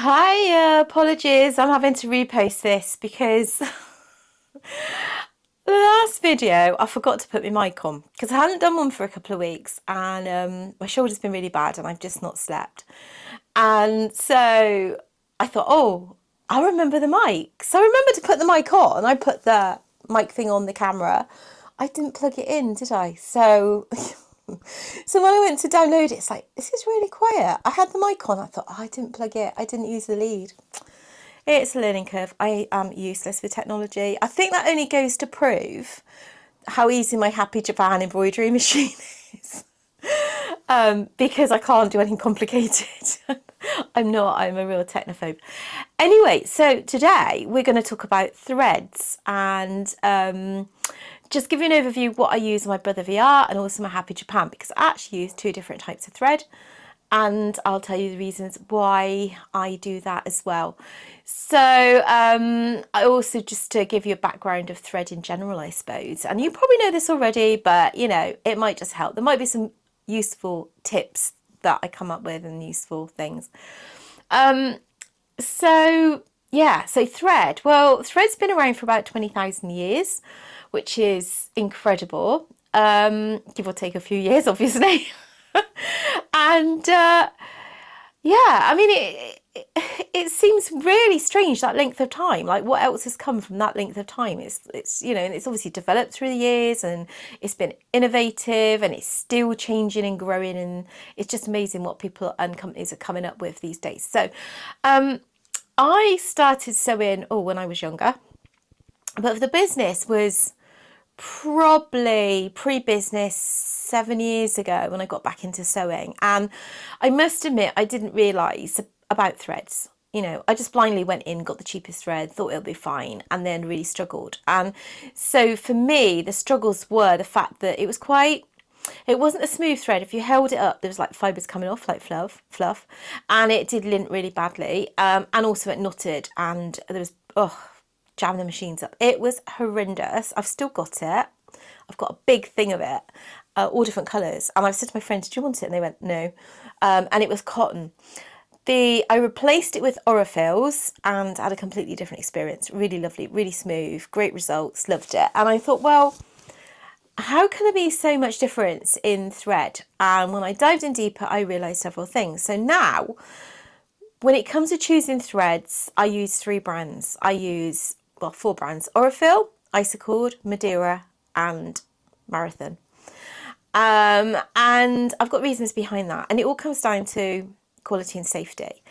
Hi, apologies. I'm having to repost this because the last video I forgot to put my mic on because I hadn't done one for a couple of weeks and my shoulder's been really bad and I've just not slept. And so I thought, oh, I'll remember the mic. So I remembered to put the mic on. I put the mic thing on the camera. I didn't plug it in, did I? So so when I went to download it, it's like, this is really quiet. I had the mic on. I thought, oh, I didn't plug it. I didn't use the lead. It's a learning curve. I am useless with technology. I think that only goes to prove how easy my Happy Japan embroidery machine is. Because I can't do anything complicated. I'm a real technophobe. Anyway, so today we're going to talk about threads and just give you an overview of what I use on my Brother VR and also my Happy Japan, because I actually use two different types of thread. And I'll tell you the reasons why I do that as well. So I also, just to give you a background of thread in general, I suppose, and you probably know this already, but you know, it might just help. There might be some useful tips that I come up with and useful things. So yeah, so thread. Well, thread's been around for about 20,000 years, which is incredible. Give or take a few years, obviously. And yeah, I mean, it seems really strange, that length of time. Like, what else has come from that length of time? It's you know, and it's obviously developed through the years, and it's been innovative, and it's still changing and growing, and it's just amazing what people and companies are coming up with these days. So, I started sewing when I was younger, but the business was probably pre-business 7 years ago when I got back into sewing. And I must admit, I didn't realise about threads. You know, I just blindly went in, got the cheapest thread, thought it'll be fine, and then really struggled. And so for me, the struggles were the fact that it wasn't a smooth thread. If you held it up, there was like fibres coming off, like fluff, and it did lint really badly. And also it knotted, and there was, jamming the machines up. It was horrendous. I've still got it. I've got a big thing of it, all different colours. And I've said to my friends, do you want it? And they went, no. And it was cotton. I replaced it with Orifils and had a completely different experience. Really lovely, really smooth, great results, loved it. And I thought, well, how can there be so much difference in thread? And when I dived in deeper, I realised several things. So now, when it comes to choosing threads, I use three brands. I use, four brands: Orifil, Isacord, Madeira, and Marathon. And I've got reasons behind that. And it all comes down to quality and safety.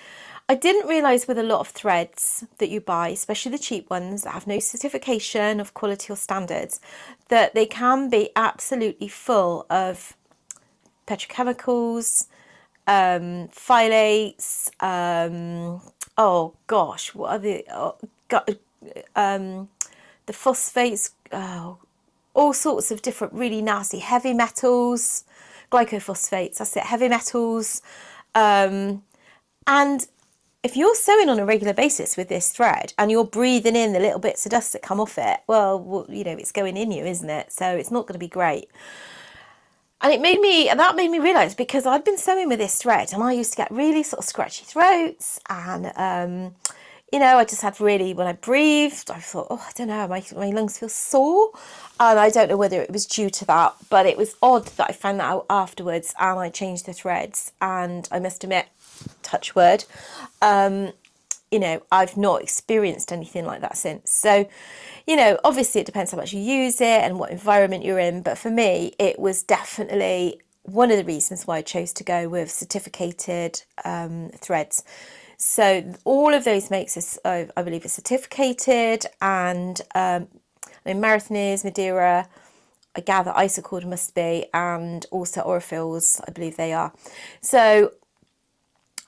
I didn't realise with a lot of threads that you buy, especially the cheap ones that have no certification of quality or standards, that they can be absolutely full of petrochemicals, phthalates, what are the phosphates, all sorts of different really nasty heavy metals, glycophosphates, that's it, heavy metals. And if you're sewing on a regular basis with this thread and you're breathing in the little bits of dust that come off it, well, you know, it's going in you, isn't it? So it's not going to be great. And that made me realise, because I'd been sewing with this thread and I used to get really sort of scratchy throats, and you know, I just had really, when I breathed, I thought, I don't know, my lungs feel sore, and I don't know whether it was due to that, but it was odd that I found that out afterwards, and I changed the threads, and I must admit, touch wood, you know, I've not experienced anything like that since. So, you know, obviously it depends how much you use it and what environment you're in. But for me, it was definitely one of the reasons why I chose to go with certificated threads. So all of those makes us, I believe, are certificated. And Marathon is, Madeira, I gather Isacord must be, and also Orifils, I believe they are. So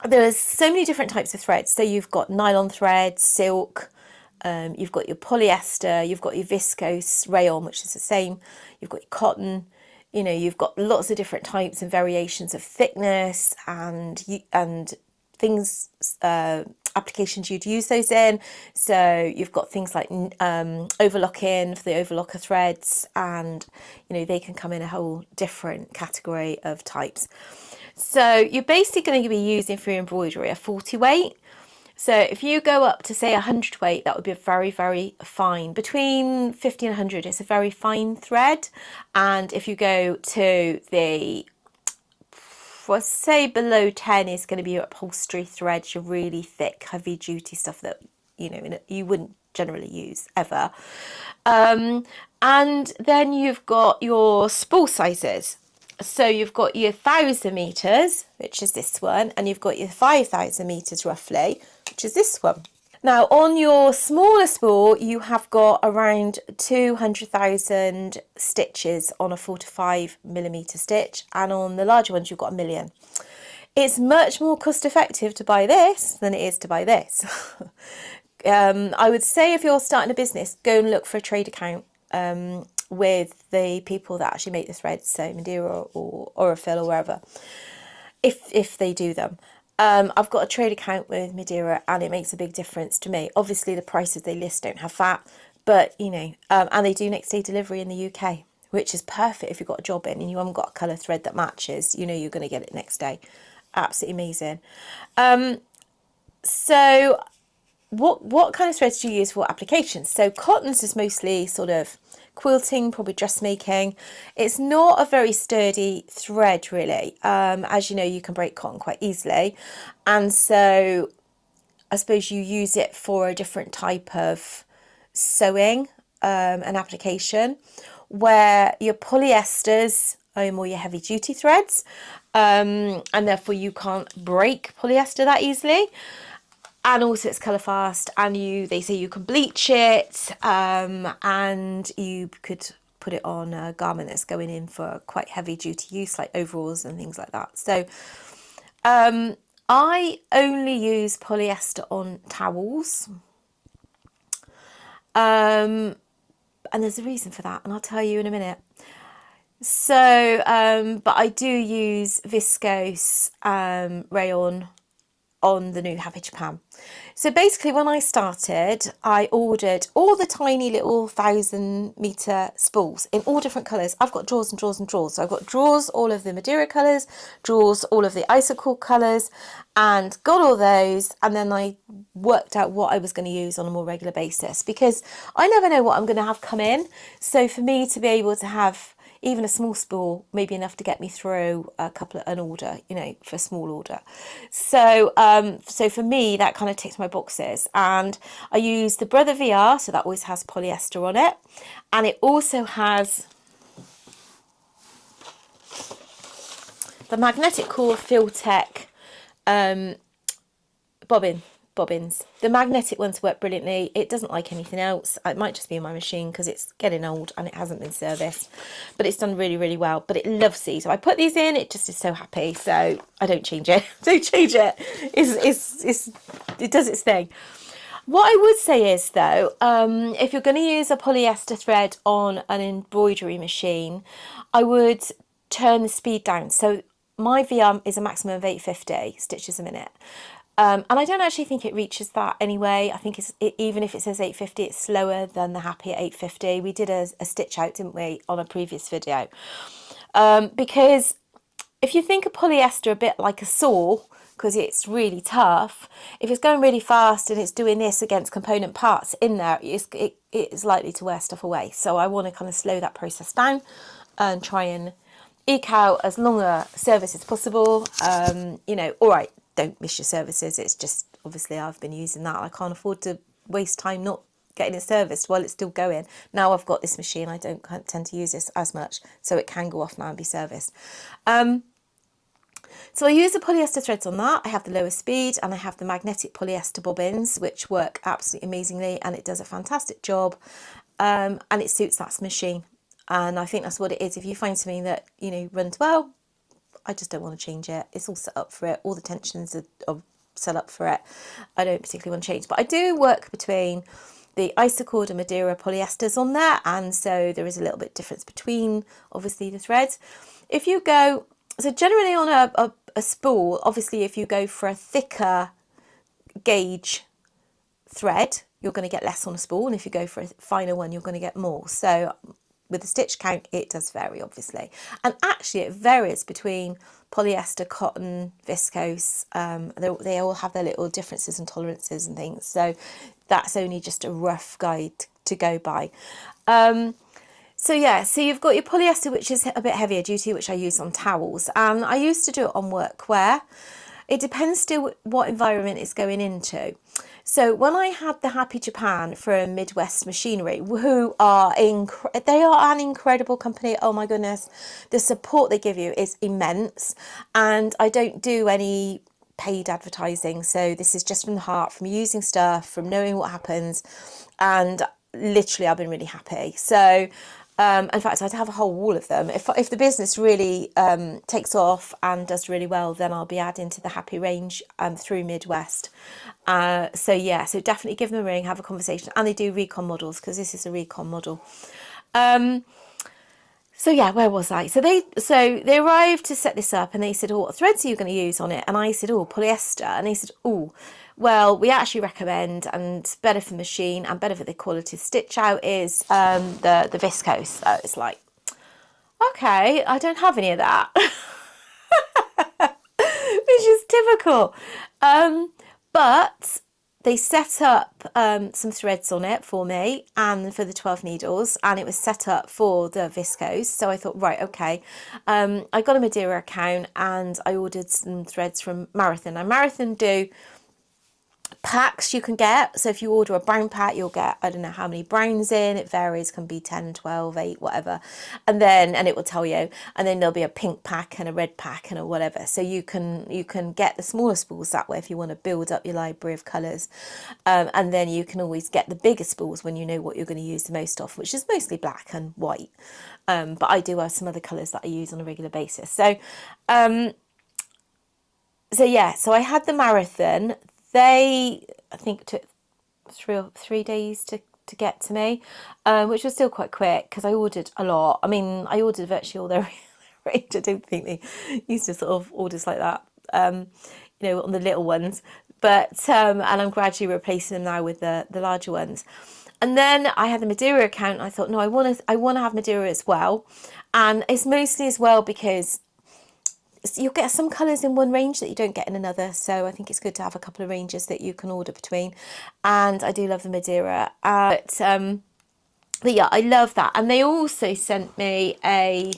there's so many different types of threads. So you've got nylon thread, silk, you've got your polyester, you've got your viscose rayon, which is the same, you've got your cotton, you know, you've got lots of different types and variations of thickness and things, applications you'd use those in. So you've got things like overlocking for the overlocker threads, and you know, they can come in a whole different category of types. So you're basically going to be using for your embroidery a 40 weight. So if you go up to say 100 weight, that would be a very, very fine. Between 50 and 100, it's a very fine thread. And if you go to the, well, say below 10 is going to be your upholstery threads, your really thick, heavy duty stuff that, you know, you wouldn't generally use ever. And then you've got your spool sizes. So you've got your 1,000 meters, which is this one, and you've got your 5,000 meters roughly, which is this one. Now on your smaller spool, you have got around 200,000 stitches on a 4 to 5 millimeter stitch, and on the larger ones, you've got 1,000,000. It's much more cost effective to buy this than it is to buy this. I would say if you're starting a business, go and look for a trade account with the people that actually make the threads, so Madeira or Orifil or wherever, if they do them. I've got a trade account with Madeira and it makes a big difference to me. Obviously the prices they list don't have that, but you know, and they do next day delivery in the UK, which is perfect if you've got a job in and you haven't got a colour thread that matches, you know you're going to get it next day. Absolutely amazing. So what kind of threads do you use for applications? So cottons is mostly sort of quilting, probably dressmaking. It's not a very sturdy thread really. As you know, you can break cotton quite easily, and so I suppose you use it for a different type of sewing and application, where your polyesters are more your heavy duty threads, and therefore you can't break polyester that easily. And also it's colour fast, and they say you can bleach it, and you could put it on a garment that's going in for quite heavy duty use, like overalls and things like that. So I only use polyester on towels, and there's a reason for that, and I'll tell you in a minute. So but I do use viscose rayon on the new Happy Japan. So basically when I started, I ordered all the tiny little 1,000 meter spools in all different colours. I've got drawers and drawers and drawers. So I've got drawers, all of the Madeira colours, drawers, all of the icicle colours, and got all those. And then I worked out what I was going to use on a more regular basis, because I never know what I'm going to have come in. So for me to be able to have even a small spool, maybe enough to get me through an order, you know, for a small order. So so for me, that kind of ticks my boxes. And I use the Brother VR, so that always has polyester on it, and it also has the Magnetic Core Filtech bobbins. The magnetic ones work brilliantly. It doesn't like anything else. It might just be in my machine because it's getting old and it hasn't been serviced, but it's done really, really well. But it loves these. So I put these in, it just is so happy. So I don't change it. Don't change it. It does its thing. What I would say is though, if you're going to use a polyester thread on an embroidery machine, I would turn the speed down. So my VR is a maximum of 850 stitches a minute. And I don't actually think it reaches that anyway. I think even if it says 850, it's slower than the Happy at 850. We did a stitch out, didn't we, on a previous video? Because if you think of polyester a bit like a saw, because it's really tough, if it's going really fast and it's doing this against component parts in there, it is likely to wear stuff away. So I want to kind of slow that process down and try and eke out as long a service as possible. You know, all right, don't miss your services. It's just, obviously I've been using that. I can't afford to waste time not getting it serviced while it's still going. Now I've got this machine, I don't tend to use this as much, so it can go off now and be serviced. So I use the polyester threads on that. I have the lower speed and I have the magnetic polyester bobbins, which work absolutely amazingly, and it does a fantastic job, and it suits that machine. And I think that's what it is. If you find something that, you know, runs well, I just don't want to change it. It's all set up for it. All the tensions are set up for it. I don't particularly want to change. But I do work between the Icicle and Madeira polyesters on there. And so there is a little bit difference between, obviously, the threads. If you go, so generally on a spool, obviously, if you go for a thicker gauge thread, you're going to get less on a spool. And if you go for a finer one, you're going to get more. So with the stitch count, it does vary, obviously. And actually it varies between polyester, cotton, viscose. They all have their little differences and tolerances and things. So that's only just a rough guide to go by. So yeah, so you've got your polyester, which is a bit heavier duty, which I use on towels. And I used to do it on workwear. It depends still what environment it's going into. So when I had the Happy Japan from Midwest Machinery, who are they are an incredible company. Oh my goodness, the support they give you is immense, and I don't do any paid advertising. So this is just from the heart, from using stuff, from knowing what happens, and literally I've been really happy. So in fact, I'd have a whole wall of them. If the business really takes off and does really well, then I'll be adding to the Happy range through Midwest. So yeah, so definitely give them a ring, have a conversation. And they do recon models, because this is a recon model. So yeah, where was I? So they arrived to set this up, and they said, oh, what threads are you going to use on it? And I said, oh, polyester. And they said, oh, well, we actually recommend, and better for machine and better for the quality of stitch out, is the viscose. So it's like, okay, I don't have any of that, which is typical. But they set up some threads on it for me and for the 12 needles, and it was set up for the viscose. So I thought, right, okay. I got a Madeira account and I ordered some threads from Marathon. Now Marathon do packs you can get. So if you order a brown pack, you'll get, I don't know how many browns in, it varies, can be 10, 12, 8, whatever. And it will tell you, and then there'll be a pink pack and a red pack and a whatever. So you can get the smaller spools that way if you want to build up your library of colours. And then you can always get the bigger spools when you know what you're going to use the most of, which is mostly black and white. But I do have some other colours that I use on a regular basis. So yeah, so I had the Marathon. They, I think, took 3 days to get to me, which was still quite quick because I ordered a lot. I mean, I ordered virtually all their range. I don't think they used to sort of orders like that, on the little ones. But and I'm gradually replacing them now with the larger ones. And then I had the Madeira account. And I thought, no, I want to have Madeira as well, and it's mostly as well because you'll get some colours in one range that you don't get in another, so I think it's good to have a couple of ranges that you can order between. And I do love the Madeira, but yeah, I love that. And they also sent me a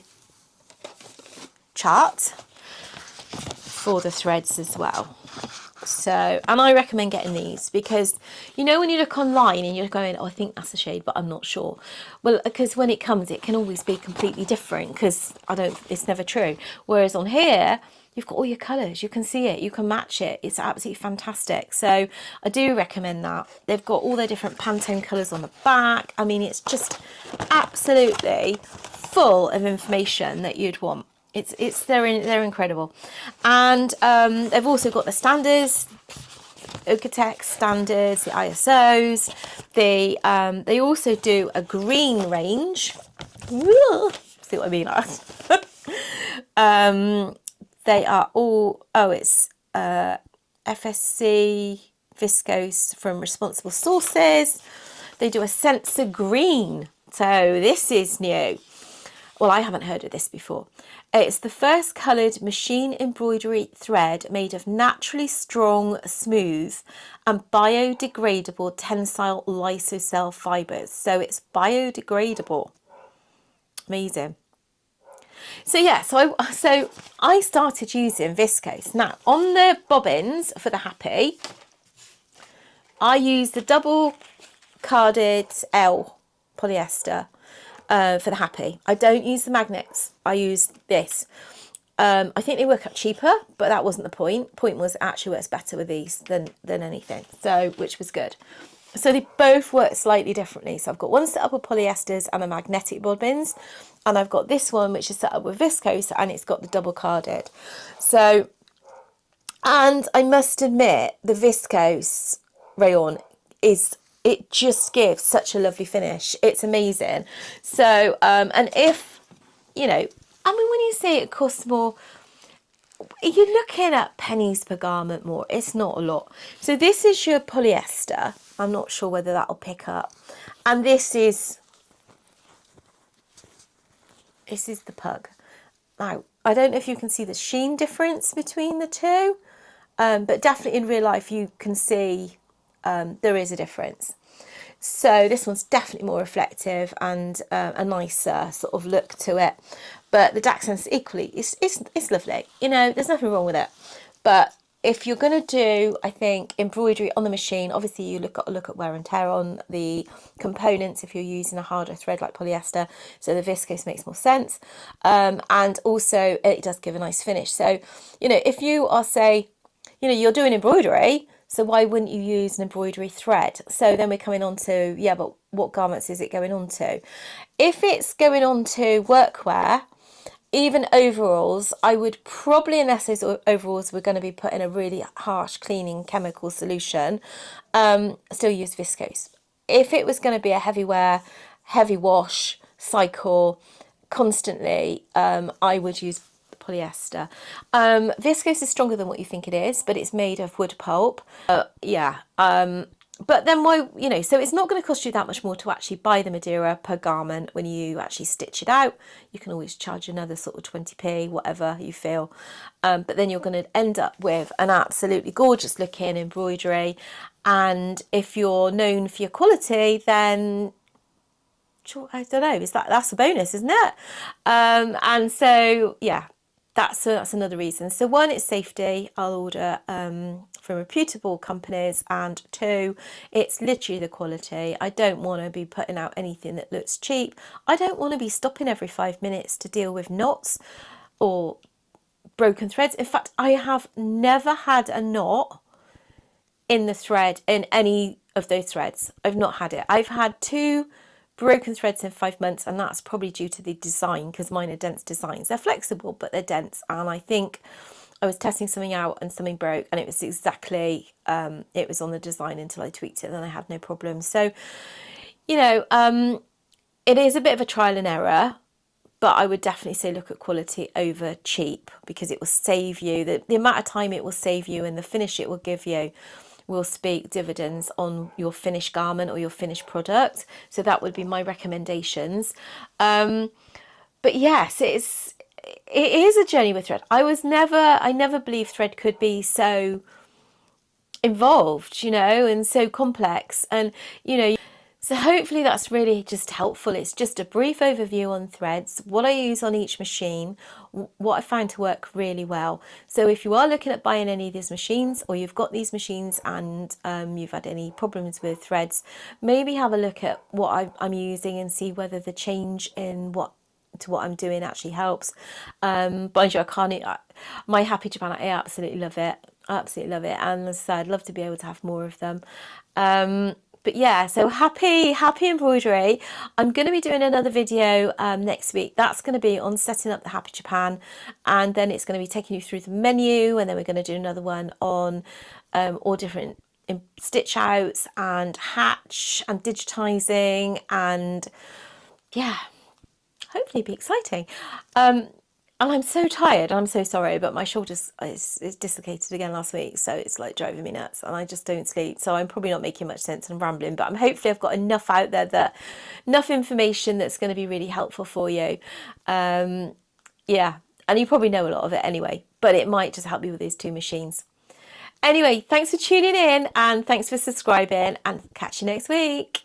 chart for the threads as well. So, and I recommend getting these because, when you look online and you're going, oh, I think that's a shade, but I'm not sure. Well, because when it comes, it can always be completely different because it's never true. Whereas on here, you've got all your colours, you can see it, you can match it. It's absolutely fantastic. So I do recommend that. They've got all their different Pantone colours on the back. I mean, it's just absolutely full of information that you'd want. They're incredible. And they've also got the standards, Okotex standards, the ISOs. They also do a green range. See what I mean? They are all, it's FSC viscose from Responsible Sources. They do a sensor green. So this is new. Well, I haven't heard of this before. It's the first coloured machine embroidery thread made of naturally strong, smooth and biodegradable tensile lysocell fibres. So it's biodegradable. Amazing. So yeah, so I started using viscose. Now, on the bobbins for the Happy, I use the double carded L polyester. For the Happy. I don't use the magnets. I use this. I think they work out cheaper, but that wasn't the point. Point was it actually works better with these than anything. So, which was good. So they both work slightly differently. So I've got one set up with polyesters and a magnetic bobbins, and I've got this one which is set up with viscose and it's got the double carded. So, and I must admit the viscose rayon it just gives such a lovely finish. It's amazing. So, and if, when you say it costs more, you're looking at pennies per garment more. It's not a lot. So this is your polyester. I'm not sure whether that'll pick up. And this is this is the pug. Now, I don't know if you can see the sheen difference between the two, but definitely in real life you can see there is a difference. So this one's definitely more reflective and a nicer sort of look to it. But the Dachshund's equally, it's lovely. You know, there's nothing wrong with it. But if you're going to do, I think, embroidery on the machine, obviously you look at wear and tear on the components if you're using a harder thread like polyester. So the viscose makes more sense. And also it does give a nice finish. So, you know, if you are, say, you know, you're doing embroidery, so why wouldn't you use an embroidery thread? So then we're coming on to, yeah, but what garments is it going on to? If it's going on to workwear, even overalls, I would probably, unless those overalls were going to be put in a really harsh cleaning chemical solution, still use viscose. If it was going to be a heavy wear, heavy wash cycle constantly, I would use polyester. Viscose is stronger than what you think it is, but it's made of wood pulp. But then why, you know, so it's not going to cost you that much more to actually buy the Madeira per garment when you actually stitch it out. You can always charge another sort of 20p, whatever you feel. But then you're going to end up with an absolutely gorgeous looking embroidery. And if you're known for your quality, then I don't know, that's a bonus, isn't it? And so, yeah, that's another reason. So one, it's safety. I'll order from reputable companies, and two, it's literally the quality. I don't want to be putting out anything that looks cheap. I don't want to be stopping every 5 minutes to deal with knots or broken threads. In fact, I have never had a knot in the thread, in any of those threads. I've not had it. I've had 2 broken threads in 5 months, and that's probably due to the design, because mine are dense designs. They're flexible, but they're dense, and I think I was testing something out and something broke, and it was exactly it was on the design until I tweaked it, and then I had no problem. So, you know, it is a bit of a trial and error, but I would definitely say look at quality over cheap, because it will save you the amount of time it will save you, and the finish it will give you will speak dividends on your finished garment or your finished product. So that would be my recommendations. But yes, it is a journey with thread. I never believed thread could be so involved, you know, and so complex. And, you know, so hopefully that's really just helpful. It's just a brief overview on threads, what I use on each machine, what I found to work really well. So if you are looking at buying any of these machines, or you've got these machines and you've had any problems with threads, maybe have a look at what I'm using and see whether the change in what I'm doing actually helps. Mind you, my Happy Japan, I absolutely love it. I absolutely love it. And as I said, I'd love to be able to have more of them. But yeah, so happy embroidery. I'm going to be doing another video next week. That's going to be on setting up the Happy Japan, and then it's going to be taking you through the menu, and then we're going to do another one on all different stitch outs and hatch and digitizing, and yeah, hopefully be exciting. And I'm so tired. I'm so sorry, but my shoulders is dislocated again last week, so it's like driving me nuts, and I just don't sleep. So I'm probably not making much sense, and I'm rambling, but hopefully I've got enough out there, enough information that's going to be really helpful for you. Yeah, and you probably know a lot of it anyway, but it might just help you with these 2 machines. Anyway, thanks for tuning in, and thanks for subscribing, and catch you next week.